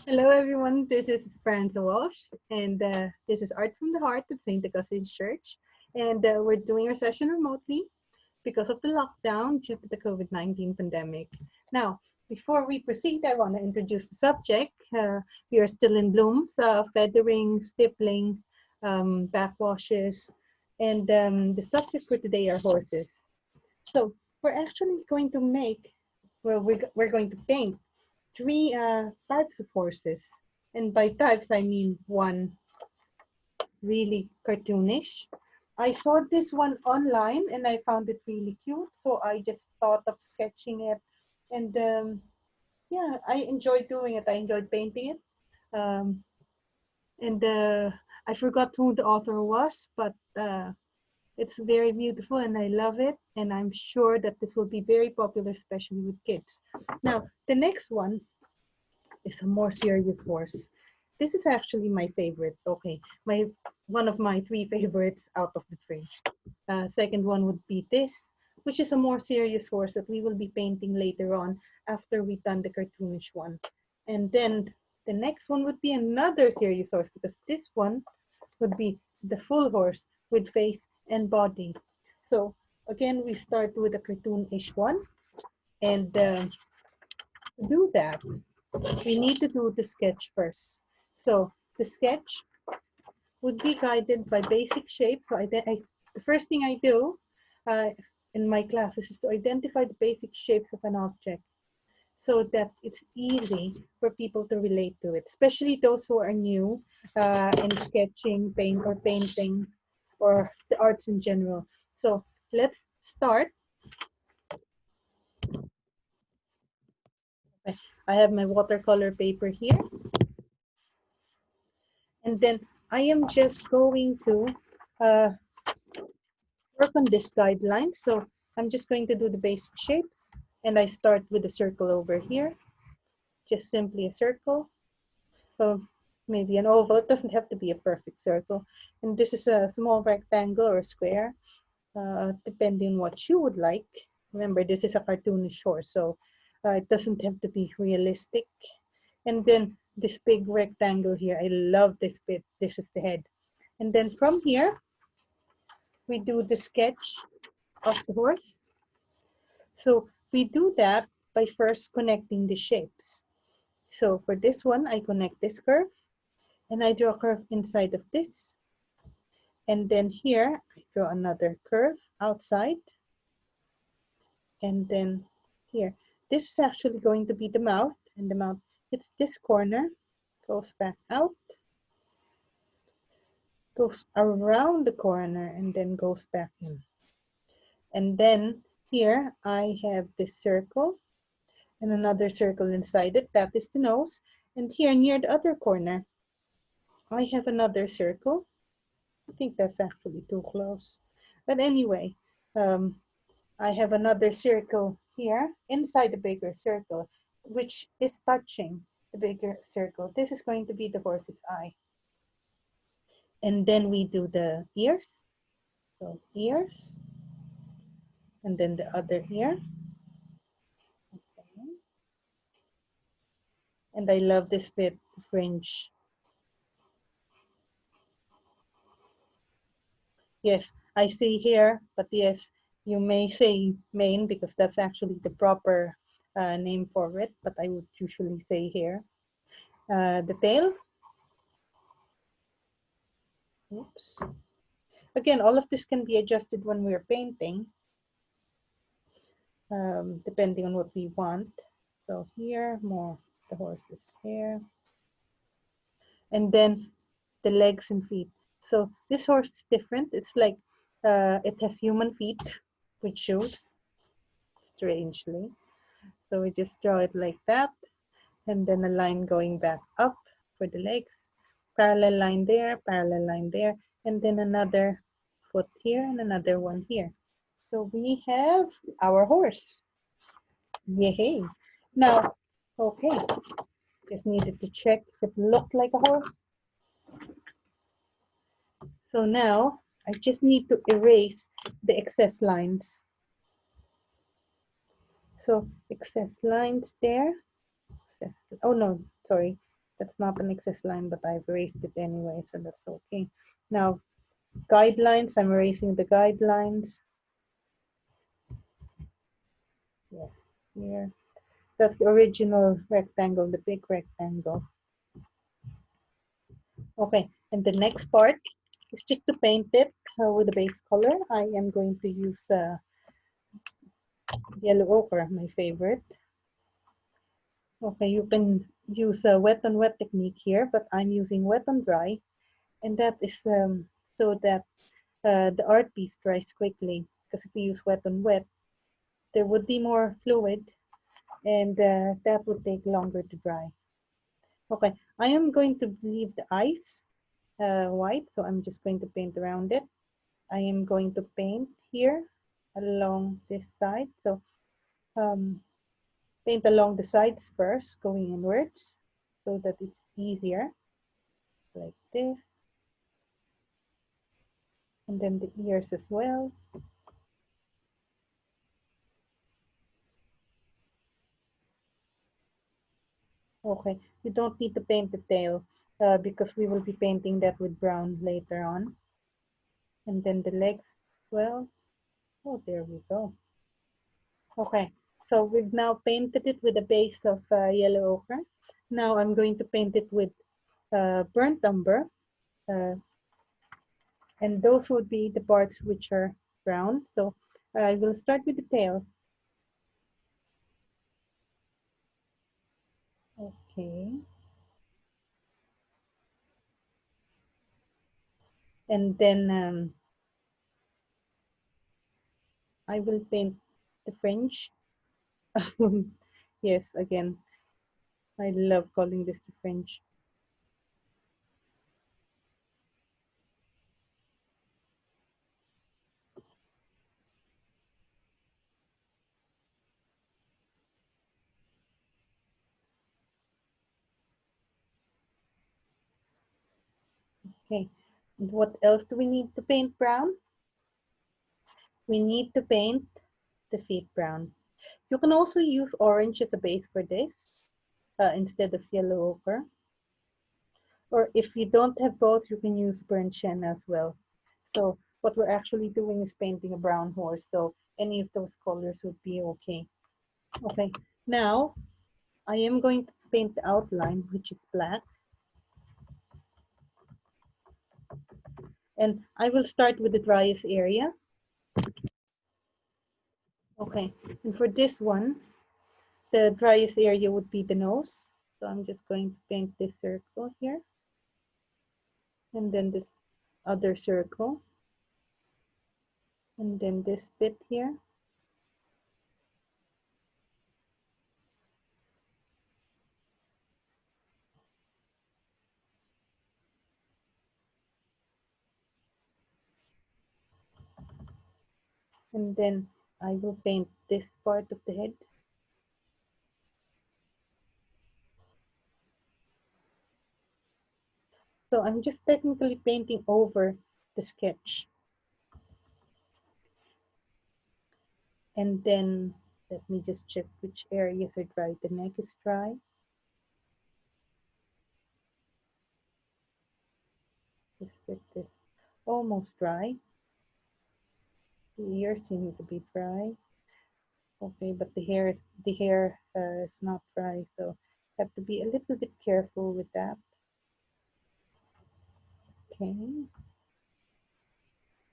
Hello, everyone. This is Esperanza Horse, and this is Art from the Heart at St. Augustine's Church. And we're doing our session remotely because of the lockdown due to the COVID-19 pandemic. Now, before we proceed, I want to introduce the subject. We are still in blooms, feathering, stippling, backwashes, and the subject for today are horses. So we're actually going to make, well, we're going to paint three types of horses. And by types, I mean one really cartoonish. I saw this one online and I found it really cute. So I just thought of sketching it. And yeah, I enjoyed doing it. I enjoyed painting it. And I forgot who the author was, but it's very beautiful and I love it. And I'm sure that this will be very popular, especially with kids. Now, the next one is a more serious horse. This is actually my favorite. Okay, my one of my three favorites out of the three. Second one would be this, which is a more serious horse that we will be painting later on after we've done the cartoonish one. And then the next one would be another serious horse because this one would be the full horse with face and body. So again, we start with a cartoonish one. And to do that, we need to do the sketch first. So the sketch would be guided by basic shapes. So the first thing I do uh, in my classes is to identify the basic shapes of an object so that it's easy for people to relate to it, especially those who are new in sketching, paint, or painting, or the arts in general. So let's start. I have my watercolor paper here, and then I am just going to uh, work on this guideline. So I'm just going to do the basic shapes and I start with a circle over here, just simply a circle. So maybe an oval, it doesn't have to be a perfect circle. And this is a small rectangle or square, depending on what you would like. Remember, this is a cartoonish horse, so it doesn't have to be realistic. And then this big rectangle here, I love this bit, this is the head. And then from here, we do the sketch of the horse. So we do that by first connecting the shapes. So for this one, I connect this curve and I draw a curve inside of this. And then here, I draw another curve outside. And then here, this is actually going to be the mouth, and the mouth hits this corner, goes back out, goes around the corner, and then goes back in. And then here, I have this circle and another circle inside it. That is the nose. And here near the other corner, I have another circle. I think that's actually too close. But anyway, I have another circle here inside the bigger circle, which is touching the bigger circle. This is going to be the horse's eye. And then we do the ears. So ears, and then the other ear. Okay. And I love this bit, the fringe. Yes, I say hair, but yes, you may say mane because that's actually the proper name for it, but I would usually say hair. The tail, oops. Again, all of this can be adjusted when we're painting, depending on what we want. So here, more the horse's hair. And then the legs and feet. So this horse is different. It's like it has human feet with shoes, strangely. So we just draw it like that. And then a line going back up for the legs. Parallel line there, and then another foot here and another one here. So we have our horse. Yay. Now, okay, just needed to check if it looked like a horse. So now I just need to erase the excess lines. So excess lines there. Oh no, sorry. That's not an excess line, but I've erased it anyway, so that's okay. Now, guidelines, I'm erasing the guidelines. Yes, here. That's the original rectangle, the big rectangle. Okay, and the next part is just to paint it with the base color. I am going to use yellow ochre, my favorite. Okay, you can use a wet on wet technique here, but I'm using wet on dry, and that is so that the art piece dries quickly. Because if you use wet on wet, there would be more fluid, and that would take longer to dry. Okay, I am going to leave the eyes white, so I'm just going to paint around it. I am going to paint here along this side. So paint along the sides first, going inwards, so that it's easier, like this. And then the ears as well. Okay, you don't need to paint the tail because we will be painting that with brown later on. And then the legs as well. Oh, there we go. Okay, so we've now painted it with a base of yellow ochre. Now I'm going to paint it with burnt umber. And those would be the parts which are brown. So I will start with the tail. Okay. And then I will paint the fringe. Yes, again, I love calling this the fringe. Okay, and what else do we need to paint brown? We need to paint the feet brown. You can also use orange as a base for this instead of yellow ochre. Or if you don't have both, you can use burnt sienna as well. So what we're actually doing is painting a brown horse. So any of those colors would be okay. Okay, now I am going to paint the outline, which is black. And I will start with the driest area. Okay, and for this one, the driest area would be the nose. So I'm just going to paint this circle here. And then this other circle. And then this bit here. And then I will paint this part of the head. So I'm just technically painting over the sketch. And then let me just check which areas are dry. The neck is dry. This bit is almost dry. The ears seem to be dry. Okay, but the hair is not dry, so have to be a little bit careful with that. Okay.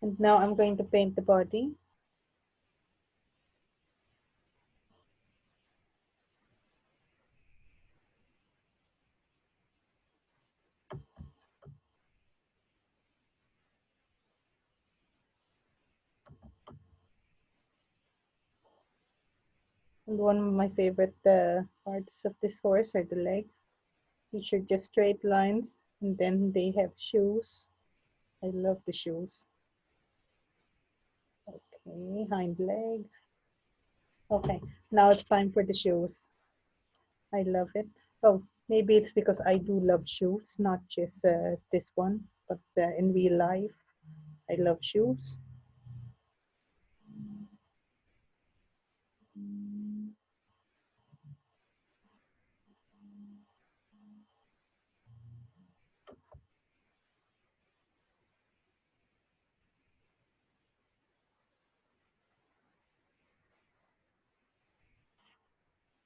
And now I'm going to paint the body. And one of my favorite parts of this horse are the legs, which are just straight lines, and then they have shoes. I love the shoes. Okay, hind legs. Okay, now it's time for the shoes. I love it. Oh, maybe it's because I do love shoes, not just this one, but in real life, I love shoes.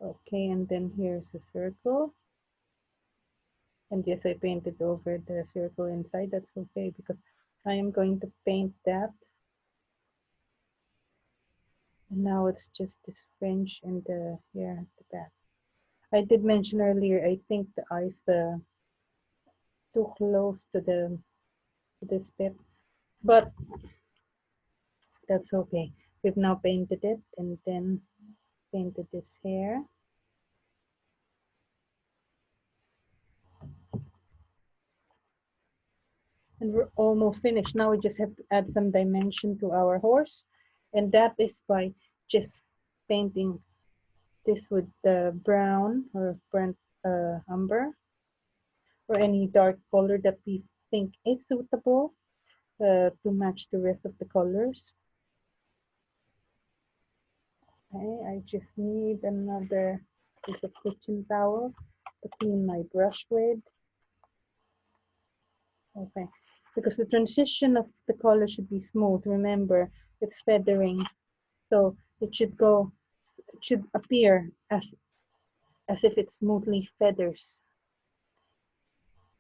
Okay, and then here's a circle. And yes, I painted over the circle inside. That's okay because I am going to paint that. And now it's just this fringe and the here at the back. I did mention earlier, I think the eyes too close to this bit, but that's okay. We've now painted it and then painted this hair. And we're almost finished. Now we just have to add some dimension to our horse. And that is by just painting this with the brown or burnt umber or any dark color that we think is suitable to match the rest of the colors. Okay, I just need another piece of kitchen towel to clean my brush with. Okay, because the transition of the color should be smooth. Remember, it's feathering, so it should appear as if it smoothly feathers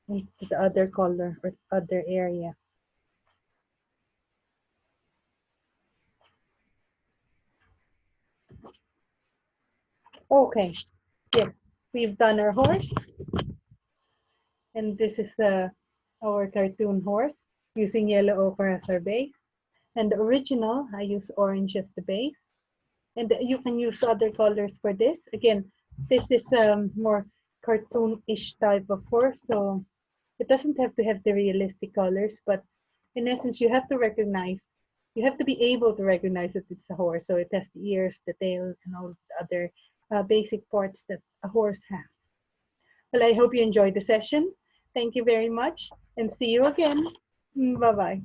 into the other color or other area. Okay, yes, we've done our horse, and this is our cartoon horse using yellow ochre as our base. And the original, I use orange as the base. And you can use other colors for this. Again, this is more cartoon-ish type of horse, so it doesn't have to have the realistic colors, but in essence, you have to be able to recognize that it's a horse. So it has the ears, the tail, and all the other basic parts that a horse has. Well, I hope you enjoyed the session. Thank you very much and see you again. Bye-bye.